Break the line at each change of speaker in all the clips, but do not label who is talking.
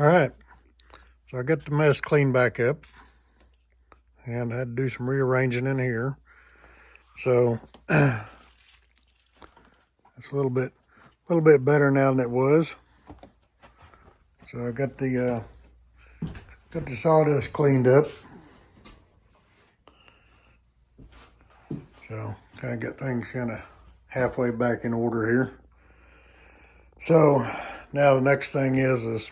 All right, so I got the mess cleaned back up and I had to do some rearranging in here. So it's a little bit better now than it was. So I got the sawdust cleaned up. So kind of got things kind of halfway back in order here. So now the next thing is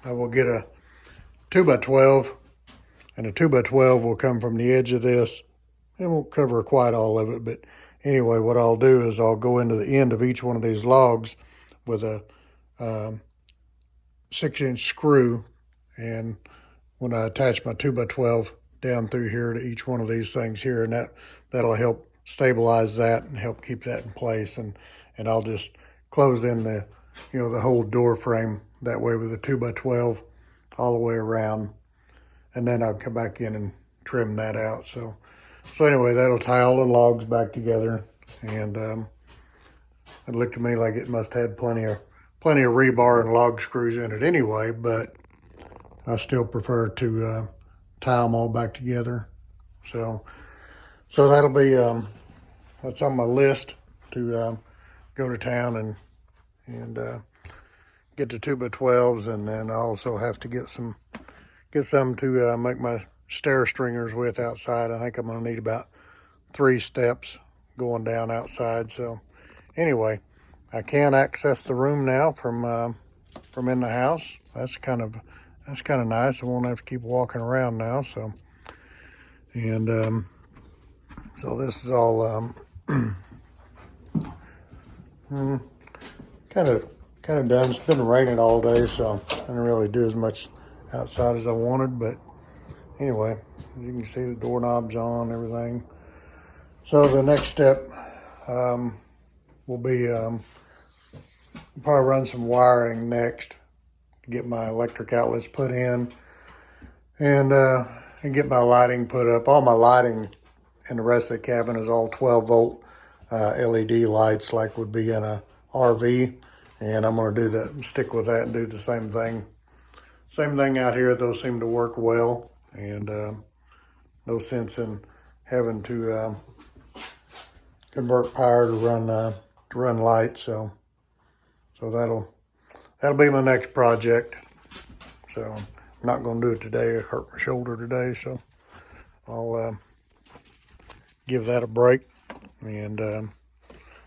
I will get a 2x12, and a 2x12 will come from the edge of this. It won't cover quite all of it, but anyway, what I'll do is I'll go into the end of each one of these logs with a 6-inch screw, and when I attach my 2x12 down through here to each one of these things here, and that'll help stabilize that and help keep that in place, and I'll just close in the whole door frame that way with a 2x12 all the way around, and then I'll come back in and trim that out. So anyway, that'll tie all the logs back together, and it looked to me like it must have had plenty of rebar and log screws in it anyway, but I still prefer to tie them all back together. So that'll be that's on my list to go to town and get the 2x12s, and then I also have to get some to make my stair stringers with outside. I think I'm going to need about 3 steps going down outside. So anyway, I can access the room now from in the house. That's kind of nice. I won't have to keep walking around now. So so this is all kind of done. It's been raining all day, so I didn't really do as much outside as I wanted, but anyway, you can see the doorknobs on, everything. So the next step will be probably run some wiring next to get my electric outlets put in, and get my lighting put up. All my lighting in the rest of the cabin is all 12-volt LED lights like would be in a RV, and I'm going to do that, stick with that and do the same thing. Same thing out here. Those seem to work well, and no sense in having to convert power to run lights. So that'll be my next project. So I'm not going to do it today. I hurt my shoulder today, so I'll give that a break. And you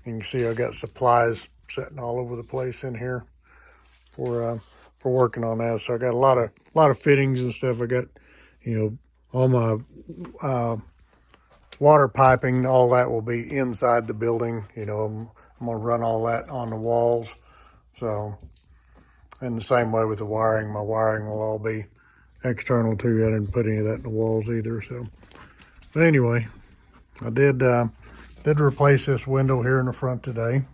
can see I got supplies sitting all over the place in here for working on that. So I got a lot of fittings and stuff. I got, all my water piping, all that will be inside the building. I'm gonna run all that on the walls. So, and the same way with the wiring, my wiring will all be external too. I didn't put any of that in the walls either. So, but anyway, I did replace this window here in the front today.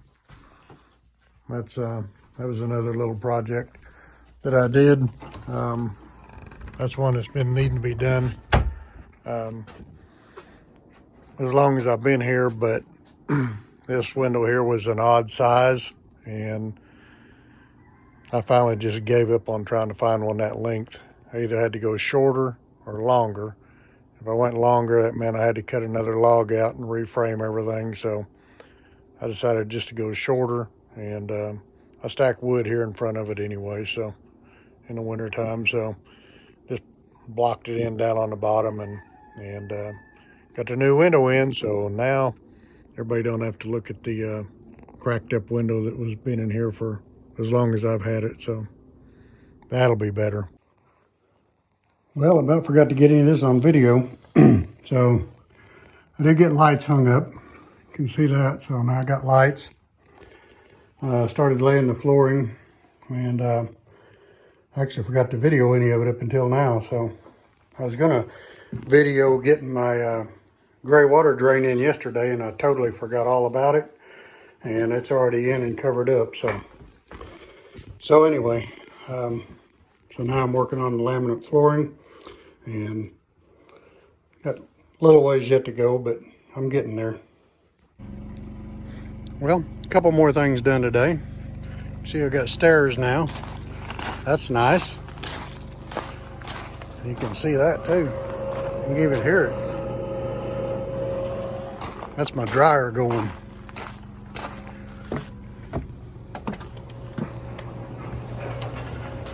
That was another little project that I did. That's one that's been needing to be done as long as I've been here, but this window here was an odd size, and I finally just gave up on trying to find one that length. I either had to go shorter or longer. If I went longer, that meant I had to cut another log out and reframe everything. So I decided just to go shorter, and I stack wood here in front of it anyway, so in the winter time. So just blocked it in down on the bottom, and got the new window in. So now everybody don't have to look at the cracked up window that was been in here for as long as I've had it. So that'll be better. Well, I about forgot to get any of this on video. So I did get lights hung up. You can see that. So now I got lights. Started laying the flooring, and actually forgot to video any of it up until now. So I was gonna video getting my gray water drain in yesterday, and I totally forgot all about it, and it's already in and covered up. So anyway, so now I'm working on the laminate flooring, and got a little ways yet to go, but I'm getting there. Well, a couple more things done today. See, I've got stairs now. That's nice. You can see that too. You can even hear it. That's my dryer going.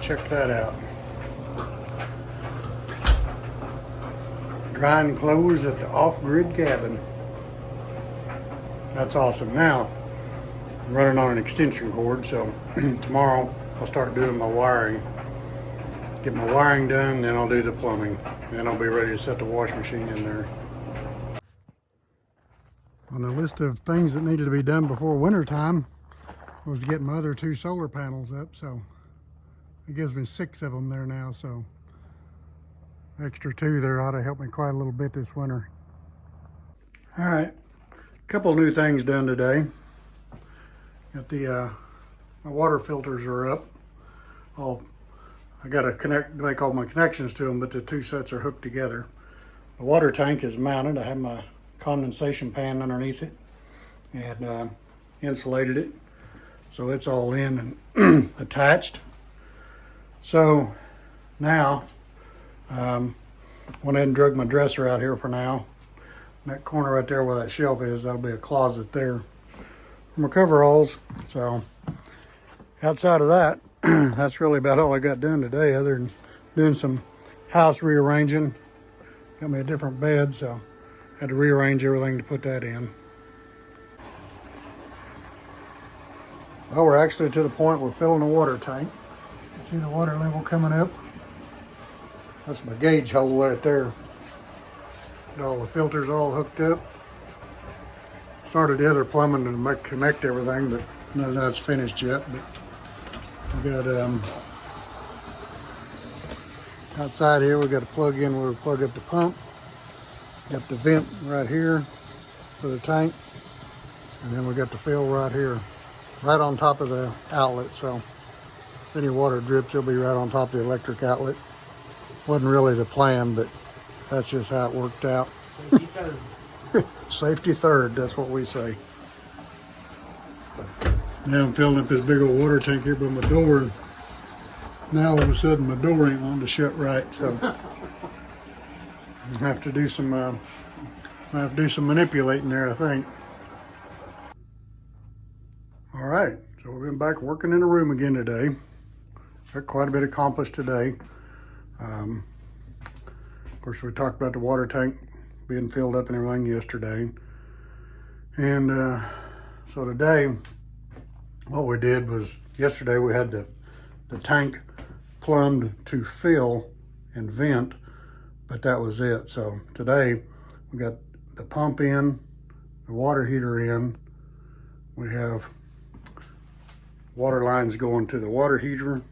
Check that out. Drying clothes at the off-grid cabin. That's awesome. Now, I'm running on an extension cord, so tomorrow I'll start doing my wiring. Get my wiring done, then I'll do the plumbing. Then I'll be ready to set the wash machine in there. On the list of things that needed to be done before winter time was getting my other 2 solar panels up, so it gives me 6 of them there now, so extra 2 there ought to help me quite a little bit this winter. All right, a couple new things done today. Got the my water filters are up. I got to make all my connections to them, but the 2 sets are hooked together. The water tank is mounted. I have my condensation pan underneath it and insulated it, so it's all in and attached. So now went ahead and drug my dresser out here for now. In that corner right there where that shelf is, that'll be a closet there for my coveralls. So outside of that, that's really about all I got done today, other than doing some house rearranging. Got me a different bed, so had to rearrange everything to put that in. Well, we're actually to the point we're filling the water tank. See the water level coming up? That's my gauge hole right there. Got all the filters all hooked up. Started the other plumbing to connect everything, but none of that's finished yet. But we got outside here, we got to plug in where we plug up the pump. Got the vent right here for the tank, and then we got the fill right here, right on top of the outlet. So if any water drips, it'll be right on top of the electric outlet. Wasn't really the plan, but that's just how it worked out.
Safety third.
Safety third, that's what we say. Now I'm filling up this big old water tank here by my door, and now all of a sudden my door ain't wanting to shut right, so I have to do some manipulating there, I think. All right, so we've been back working in the room again today. Got quite a bit accomplished today. Of course, we talked about the water tank being filled up and everything yesterday. And so today, what we did was, yesterday we had the tank plumbed to fill and vent, but that was it. So today we got the pump in, the water heater in. We have water lines going to the water heater,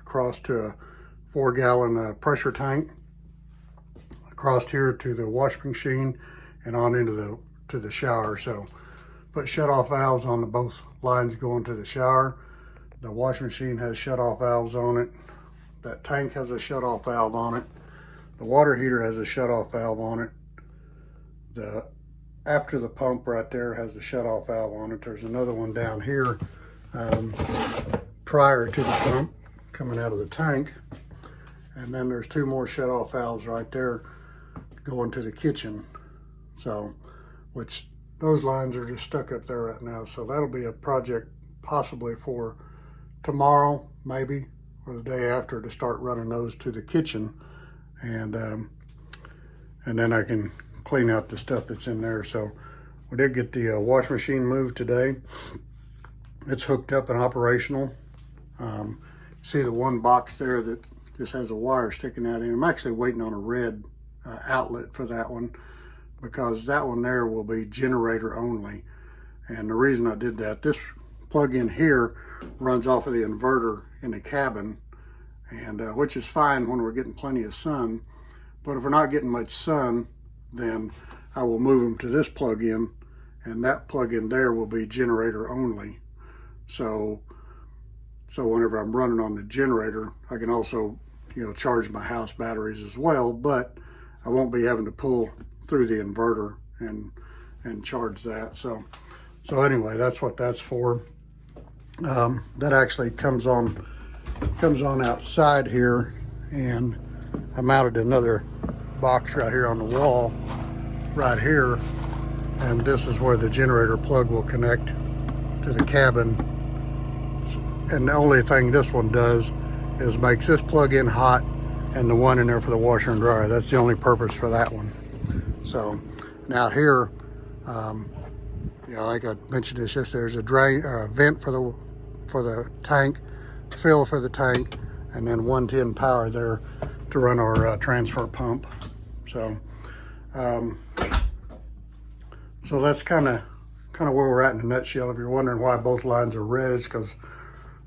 across to a 4-gallon pressure tank, across here to the washing machine, and on into the shower. So put shut-off valves on both lines going to the shower. The washing machine has shut-off valves on it. That tank has a shut-off valve on it. The water heater has a shut-off valve on it. After the pump right there has a shut-off valve on it. There's another one down here prior to the pump coming out of the tank. And then there's 2 more shut-off valves right there going to the kitchen. So, which those lines are just stuck up there right now. So that'll be a project possibly for tomorrow, maybe, or the day after, to start running those to the kitchen. And then I can clean out the stuff that's in there. So we did get the wash machine moved today. It's hooked up and operational. See the one box there that just has a wire sticking out in. I'm actually waiting on a red outlet for that one, because that one there will be generator only. And the reason I did that, this plug-in here runs off of the inverter in the cabin, and which is fine when we're getting plenty of sun. But if we're not getting much sun, then I will move them to this plug-in, and that plug-in there will be generator only. So whenever I'm running on the generator, I can also, charge my house batteries as well, but I won't be having to pull through the inverter and charge that. So anyway, that's what that's for. That actually comes on outside here, and I mounted another box right here on the wall, right here, and this is where the generator plug will connect to the cabin. And the only thing this one does is makes this plug-in hot and the one in there for the washer and dryer. That's the only purpose for that one. So now out here, you know, like I mentioned this yesterday, there's a drain, vent for the tank, fill for the tank, and then 110 power there to run our transfer pump. So, so that's kind of where we're at in a nutshell. If you're wondering why both lines are red, it's because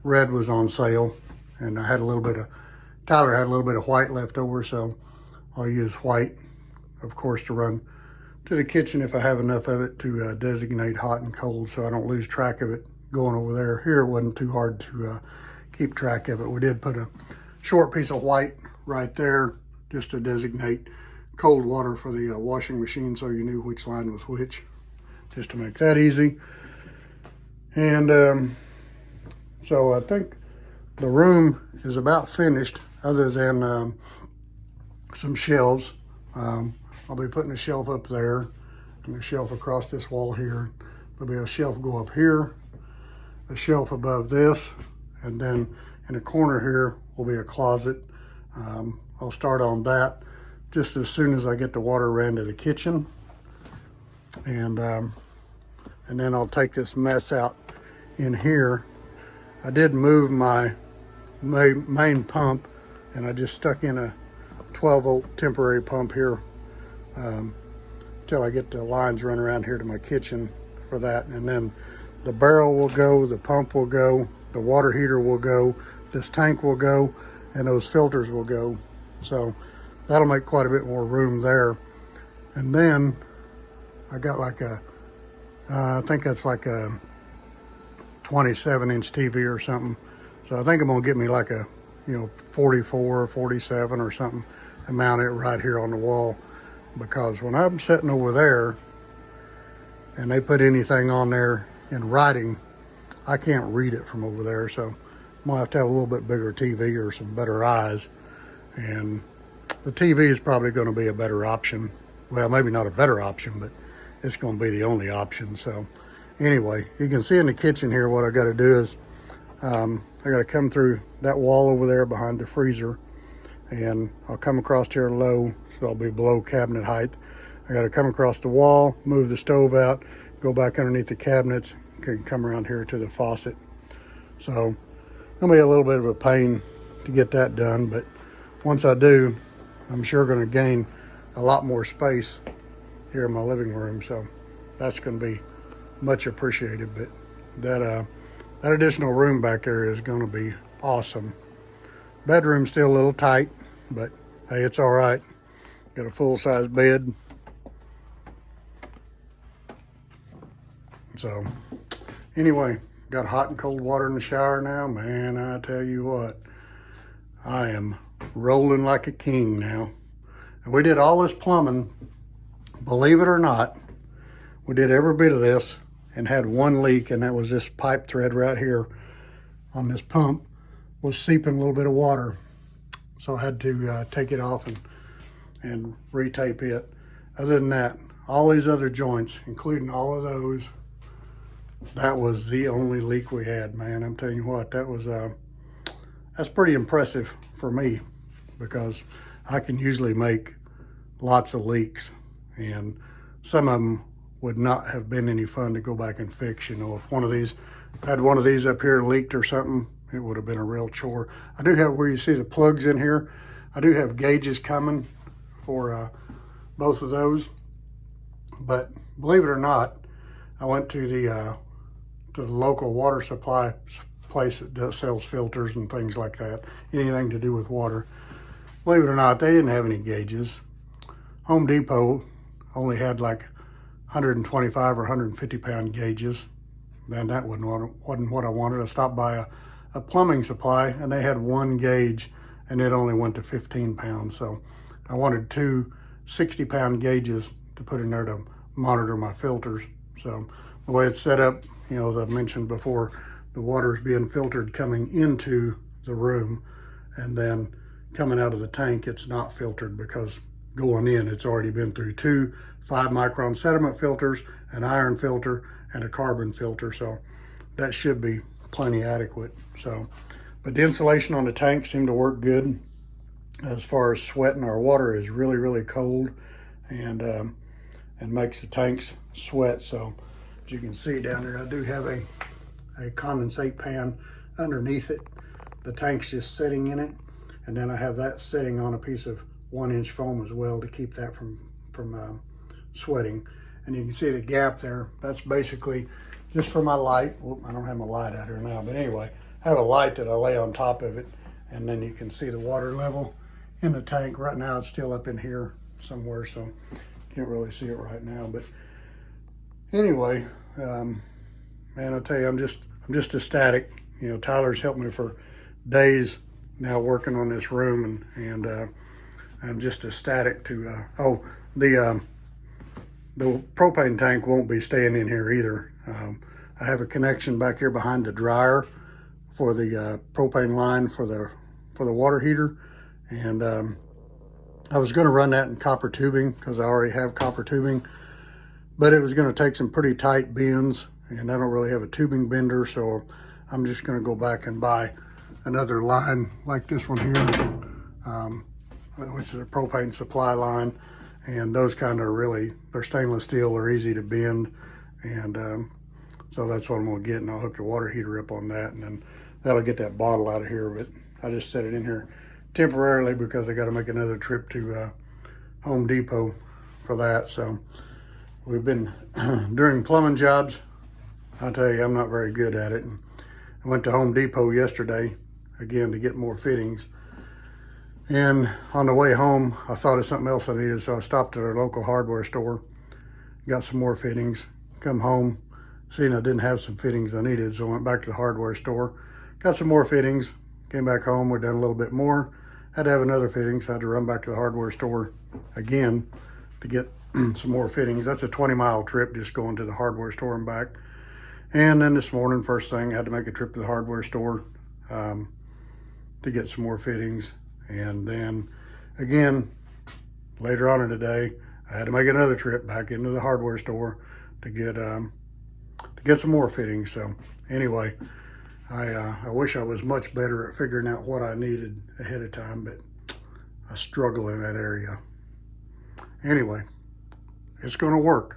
red was on sale, and I had a little bit of, Tyler had a little bit of white left over, so I'll use white, of course, to run to the kitchen if I have enough of it to designate hot and cold, so I don't lose track of it going over there. Here it wasn't too hard to keep track of it. We did put a short piece of white right there just to designate cold water for the washing machine, so you knew which line was which, just to make that easy. And so I think the room is about finished, other than some shelves. I'll be putting a shelf up there and a shelf across this wall here. There'll be a shelf go up here, a shelf above this, and then in a corner here will be a closet. I'll start on that just as soon as I get the water ran to the kitchen. And then I'll take this mess out in here. I did move my main pump, and I just stuck in a 12-volt temporary pump here until I get the lines run around here to my kitchen for that. And then the barrel will go, the pump will go, the water heater will go, this tank will go, and those filters will go. So that'll make quite a bit more room there. And then I got like a, I think that's like a 27-inch TV or something. So I think I'm gonna get me like a, 44 or 47 or something and mount it right here on the wall. Because when I'm sitting over there and they put anything on there in writing, I can't read it from over there. So I'm gonna have to have a little bit bigger TV or some better eyes. And the TV is probably gonna be a better option. Well, maybe not a better option, but it's gonna be the only option. So anyway, you can see in the kitchen here, what I gotta do is, I gotta come through that wall over there behind the freezer, and I'll come across here low, so I'll be below cabinet height. I gotta come across the wall, move the stove out, go back underneath the cabinets, can come around here to the faucet. So it'll be a little bit of a pain to get that done, but once I do, I'm sure gonna gain a lot more space here in my living room. So that's gonna be much appreciated. But that additional room back there is gonna be awesome. Bedroom's still a little tight, but hey, it's all right. Got a full-size bed. So anyway, got hot and cold water in the shower now. Man, I tell you what, I am rolling like a king now. And we did all this plumbing, believe it or not. We did every bit of this and had one leak, and that was this pipe thread right here on this pump was seeping a little bit of water. So I had to take it off and re-tape it. Other than that, all these other joints, including all of those, that was the only leak we had, man. I'm telling you what, that was that's pretty impressive for me, because I can usually make lots of leaks, and some of them would not have been any fun to go back and fix. If one of these, had one of these up here leaked or something, it would have been a real chore. I do have, where you see the plugs in here, I do have gauges coming for both of those. But believe it or not, I went to the local water supply place that sells filters and things like that, anything to do with water. Believe it or not, they didn't have any gauges. Home Depot only had like 125 or 150 pound gauges. Man, that wasn't what I wanted. I stopped by a plumbing supply, and they had one gauge, and it only went to 15 pounds. So I wanted two 60-pound gauges to put in there to monitor my filters. So the way it's set up, as I mentioned before, the water is being filtered coming into the room and then coming out of the tank, it's not filtered, because going in, it's already been through 2 5-micron sediment filters, an iron filter, and a carbon filter. So that should be plenty adequate. So, but the insulation on the tank seemed to work good. As far as sweating, our water is really, really cold, and makes the tanks sweat. So as you can see down there, I do have a condensate pan underneath it. The tank's just sitting in it, and then I have that sitting on a piece of 1-inch foam as well to keep that from sweating. And you can see the gap there. That's basically just for my light. Whoop, I don't have my light out here now, but anyway, I have a light that I lay on top of it, and then you can see the water level in the tank. Right now it's still up in here somewhere, so can't really see it right now. But anyway, man, I tell you, I'm just ecstatic. You know, Tyler's helped me for days now working on this room, and I'm just ecstatic to. The propane tank won't be staying in here either. I have a connection back here behind the dryer for the propane line for the water heater, and I was going to run that in copper tubing because I already have copper tubing, but it was going to take some pretty tight bends, and I don't really have a tubing bender, so I'm just going to go back and buy another line like this one here, which is a propane supply line. And those kind of they're stainless steel, they're easy to bend, and so that's what I'm gonna get, and I'll hook the water heater up on that, and then that'll get that bottle out of here. But I just set it in here temporarily because I got to make another trip to Home Depot for that. So we've been during plumbing jobs, I'll tell you, I'm not very good at it. And I went to Home Depot yesterday again to get more fittings. And on the way home, I thought of something else I needed, so I stopped at our local hardware store, got some more fittings, come home, seen I didn't have some fittings I needed, so I went back to the hardware store, got some more fittings, came back home, we'd done a little bit more, had to have another fitting, so I had to run back to the hardware store again to get some more fittings. That's a 20-mile trip just going to the hardware store and back. And then this morning, first thing, I had to make a trip to the hardware store to get some more fittings. And then again, later on in the day, I had to make another trip back into the hardware store to get some more fittings. So anyway, I wish I was much better at figuring out what I needed ahead of time, but I struggle in that area. Anyway, it's gonna work.